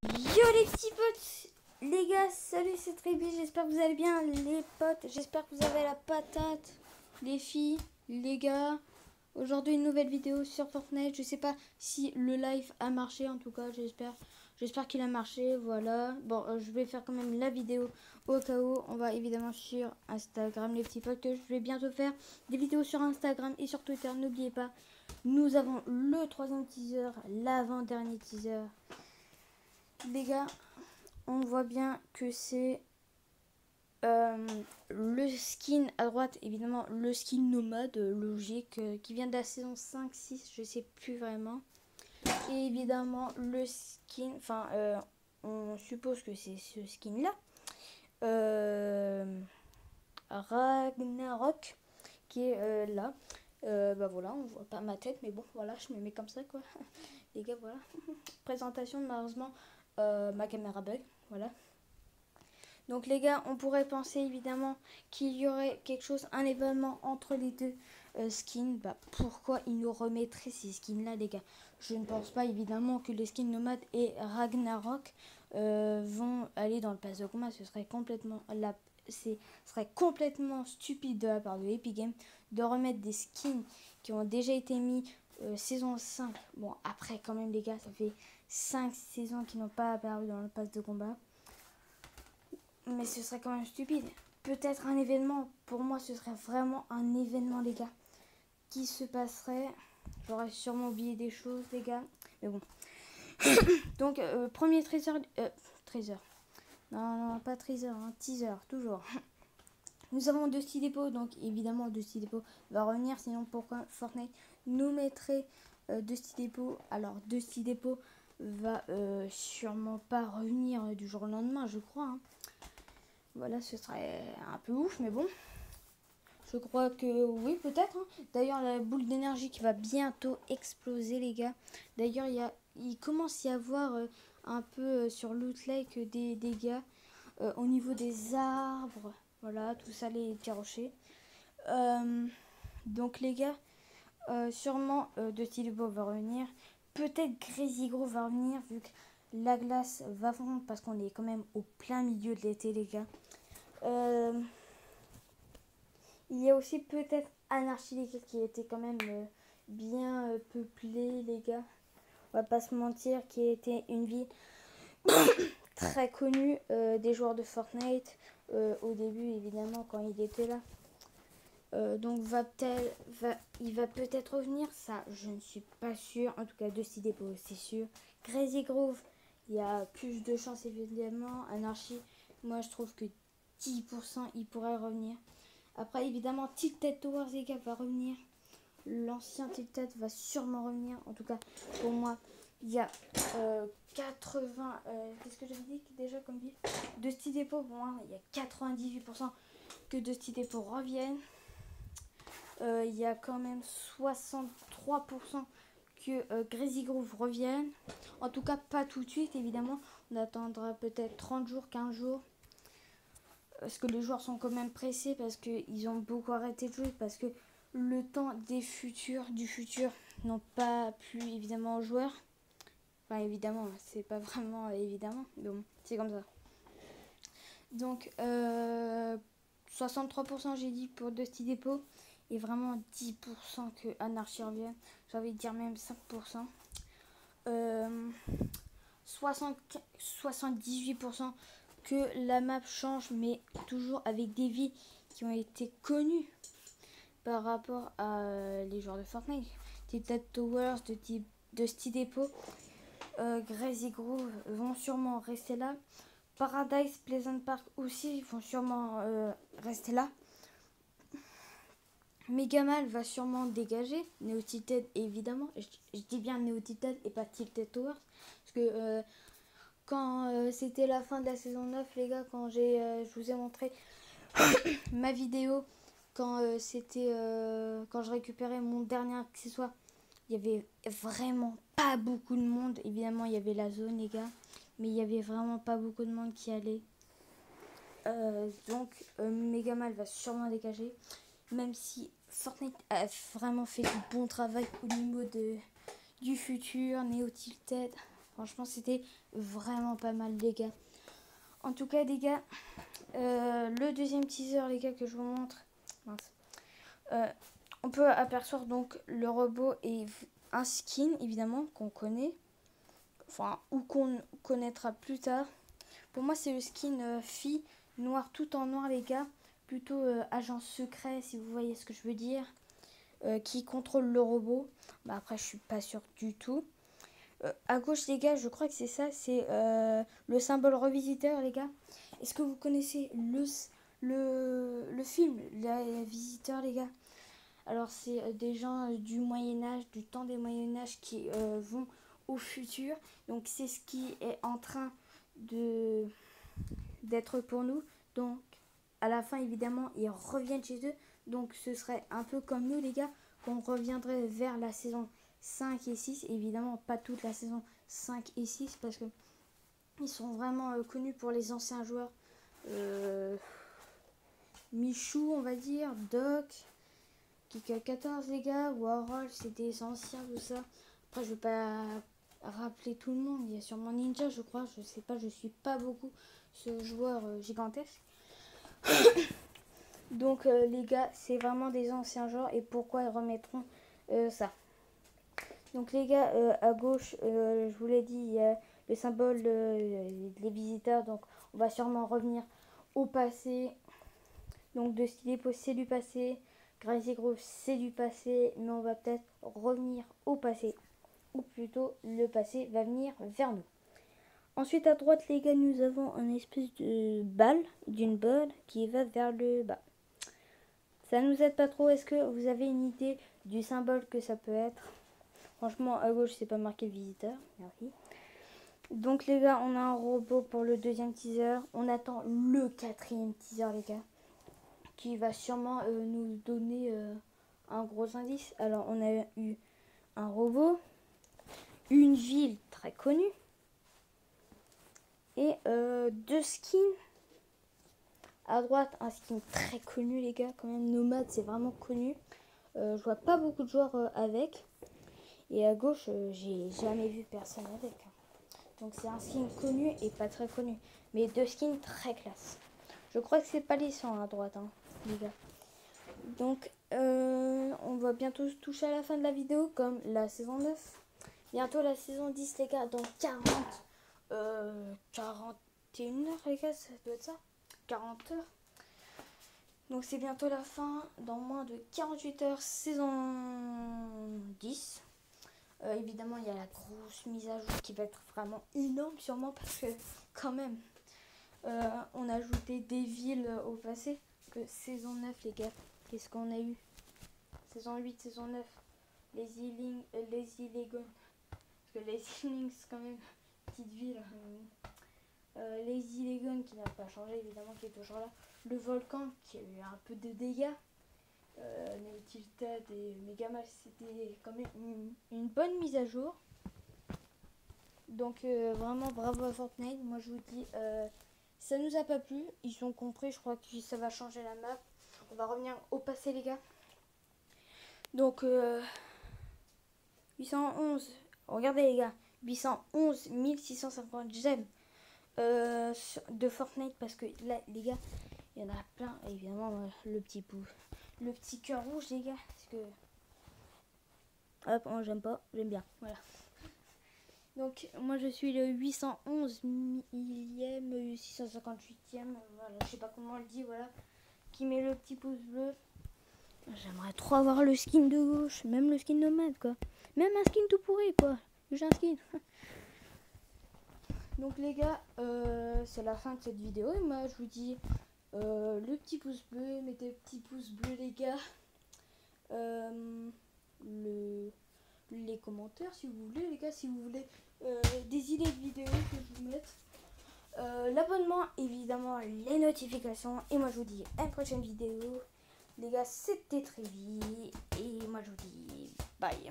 Yo les petits potes, les gars, salut, c'est Trébi, j'espère que vous allez bien les potes, j'espère que vous avez la patate, les filles, les gars. Aujourd'hui une nouvelle vidéo sur Fortnite, je sais pas si le live a marché, en tout cas j'espère qu'il a marché, voilà. Bon, je vais faire quand même la vidéo au cas où, on va évidemment sur Instagram les petits potes, que je vais bientôt faire des vidéos sur Instagram et sur Twitter, n'oubliez pas. Nous avons le troisième teaser, l'avant-dernier teaser. Les gars, on voit bien que c'est le skin à droite, évidemment le skin nomade logique qui vient de la saison 5-6, je sais plus vraiment. Et évidemment le skin, enfin on suppose que c'est ce skin là. Ragnarok qui est là. Bah voilà, on voit pas ma tête, mais bon voilà, je me mets comme ça quoi. Les gars, voilà. Présentation, malheureusement ma caméra bug, voilà. Donc les gars, on pourrait penser évidemment qu'il y aurait quelque chose, un événement entre les deux skins. Bah pourquoi ils nous remettraient ces skins là les gars? Je ne pense pas évidemment que les skins nomades et Ragnarok vont aller dans le pass de combat. Ce serait complètement stupide de la part de Epic Games de remettre des skins qui ont déjà été mis saison 5. Bon après quand même les gars, ça fait 5 saisons qui n'ont pas apparu dans le pass de combat. Mais ce serait quand même stupide. Peut-être un événement. Pour moi, ce serait vraiment un événement, les gars. Qui se passerait. J'aurais sûrement oublié des choses, les gars. Mais bon. Donc, premier trésor. Trésor. Non, pas trésor. Hein, teaser, toujours. Nous avons Dusty Depot. Donc, évidemment, Dusty Depot va revenir. Sinon, pourquoi Fortnite nous mettrait Dusty Depot? Alors, Dusty Depot va sûrement pas revenir du jour au lendemain, je crois. Hein. Voilà, ce serait un peu ouf, mais bon. Je crois que oui, peut-être. Hein. D'ailleurs, la boule d'énergie qui va bientôt exploser, les gars. D'ailleurs, il commence à y avoir un peu sur Loot Lake des dégâts au niveau des arbres. Voilà, tout ça, les petits rochers. Donc, les gars, sûrement de Tilbo va revenir. Peut-être Crazy Gros va revenir, vu que la glace va fondre, parce qu'on est quand même au plein milieu de l'été, les gars. Il y a aussi peut-être Anarchy, les gars, qui était quand même bien peuplée, les gars. On va pas se mentir, qui était une ville très connue des joueurs de Fortnite au début, évidemment, quand il était là. Donc il va peut-être revenir, ça je ne suis pas sûre. En tout cas, Dusty Depot, c'est sûr. Crazy Grove, il y a plus de chances évidemment. Anarchy, moi je trouve que 10% il pourrait revenir. Après, évidemment, Tilted Towers, les gars, va revenir. L'ancien Tilted va sûrement revenir. En tout cas, pour moi, il y a 80... Qu'est-ce que j'avais dit déjà comme ville? Dusty Depot, pour moi, il y a 98% que Dusty Depot revienne. Il y a quand même 63% que Crazy Groove revienne. En tout cas, pas tout de suite, évidemment. On attendra peut-être 30 jours, 15 jours. Parce que les joueurs sont quand même pressés, parce qu'ils ont beaucoup arrêté de jouer, parce que le temps du futur n'ont pas plu évidemment aux joueurs. Enfin évidemment, c'est pas vraiment évidemment, mais bon, c'est comme ça. Donc 63% j'ai dit pour Dusty Depot, et vraiment 10% que Anarchy revienne. J'ai envie de dire même 5%. 78% que la map change, mais toujours avec des villes qui ont été connues par rapport à les joueurs de Fortnite. Tilted Towers, de Dusty Depot, Crazy Grove vont sûrement rester là. Paradise, Pleasant Park aussi vont sûrement rester là. Megamal va sûrement dégager. Neo Tilted évidemment. Je dis bien Neo Tilted et pas Tilted Towers. Parce que quand c'était la fin de la saison 9, les gars, quand je vous ai montré ma vidéo, quand quand je récupérais mon dernier accessoire, il y avait vraiment pas beaucoup de monde. Évidemment, il y avait la zone, les gars, mais il y avait vraiment pas beaucoup de monde qui allait. Donc, Megamal va sûrement dégager, même si Fortnite a vraiment fait du bon travail au niveau du futur, Neo Tilted. Franchement, c'était vraiment pas mal, les gars. En tout cas, les gars, le deuxième teaser, les gars, que je vous montre, mince. On peut apercevoir donc le robot et un skin, évidemment, qu'on connaît. Enfin, ou qu'on connaîtra plus tard. Pour moi, c'est le skin fille, noir, tout en noir, les gars. Plutôt agent secret, si vous voyez ce que je veux dire. Qui contrôle le robot. Bah, après, je suis pas sûre du tout. À gauche, les gars, je crois que c'est ça. C'est le symbole revisiteur, les gars. Est-ce que vous connaissez le film, les visiteurs, les gars? Alors, c'est des gens du Moyen-Âge, du temps des Moyen-Âge qui vont au futur. Donc, c'est ce qui est en train d'être pour nous. Donc, à la fin, évidemment, ils reviennent chez eux. Donc, ce serait un peu comme nous, les gars, qu'on reviendrait vers la saison 5 et 6. Évidemment, pas toute la saison 5 et 6 parce que ils sont vraiment connus pour les anciens joueurs. Michou, on va dire, Doc, Kika 14, les gars, Warhol, c'est des anciens, tout ça. Après, je vais pas rappeler tout le monde. Il y a sûrement Ninja, je crois. Je sais pas, je suis pas beaucoup ce joueur gigantesque. Donc, les gars, c'est vraiment des anciens joueurs. Et pourquoi ils remettront ça? Donc, les gars, à gauche, je vous l'ai dit, il y a le symbole des visiteurs. Donc, on va sûrement revenir au passé. Donc, de Stylépo, c'est du passé. Crazy Groove, c'est du passé. Mais on va peut-être revenir au passé. Ou plutôt, le passé va venir vers nous. Ensuite, à droite, les gars, nous avons une espèce de balle, d'une balle qui va vers le bas. Ça nous aide pas trop. Est-ce que vous avez une idée du symbole que ça peut être? Franchement, à gauche, c'est pas marqué visiteur. Merci. Donc, les gars, on a un robot pour le deuxième teaser. On attend le quatrième teaser, les gars, qui va sûrement nous donner un gros indice. Alors, on a eu un robot, une ville très connue et deux skins. À droite, un skin très connu, les gars. Quand même, Nomade, c'est vraiment connu. Je vois pas beaucoup de joueurs avec. Et à gauche, j'ai jamais vu personne avec. Donc, c'est un skin connu et pas très connu. Mais deux skins très classe. Je crois que c'est pas les 100 à droite, hein, les gars. Donc, on va bientôt toucher à la fin de la vidéo, comme la saison 9. Bientôt la saison 10, les gars, dans 41 heures, les gars, ça doit être ça. 40 heures. Donc c'est bientôt la fin, dans moins de 48 heures, saison 10. Évidemment, il y a la grosse mise à jour qui va être vraiment énorme sûrement parce que quand même, on a ajouté des villes au passé. Que saison 9, les gars, qu'est-ce qu'on a eu? Saison 8, saison 9, les Illegons. Parce que les Illings, c'est quand même petite ville. Les Illegons qui n'a pas changé, évidemment, qui est toujours là. Le volcan qui a eu un peu de dégâts. Neutiltad et Megamal, c'était quand même une bonne mise à jour. Donc vraiment bravo à Fortnite. Moi je vous dis, ça nous a pas plu. Ils ont compris, je crois que ça va changer la map. On va revenir au passé, les gars. Donc 811, regardez les gars, 811 1650 j'aime de Fortnite parce que là les gars, il y en a plein. Évidemment le petit cœur rouge, les gars, parce que hop, moi j'aime pas, j'aime bien, voilà. Donc moi je suis le 811 millième 658e, voilà, je sais pas comment on le dit, voilà, qui met le petit pouce bleu. J'aimerais trop avoir le skin de gauche, même le skin nomade, quoi. Même un skin tout pourri, quoi. J'ai un skin. Donc les gars, c'est la fin de cette vidéo. Et moi, je vous dis le petit pouce bleu. Mettez le petit pouce bleu, les gars. Les commentaires, si vous voulez, les gars. Si vous voulez des idées de vidéos que je vous mette. L'abonnement, évidemment, les notifications. Et moi, je vous dis à une prochaine vidéo. Les gars, c'était Trévi et moi je vous dis bye.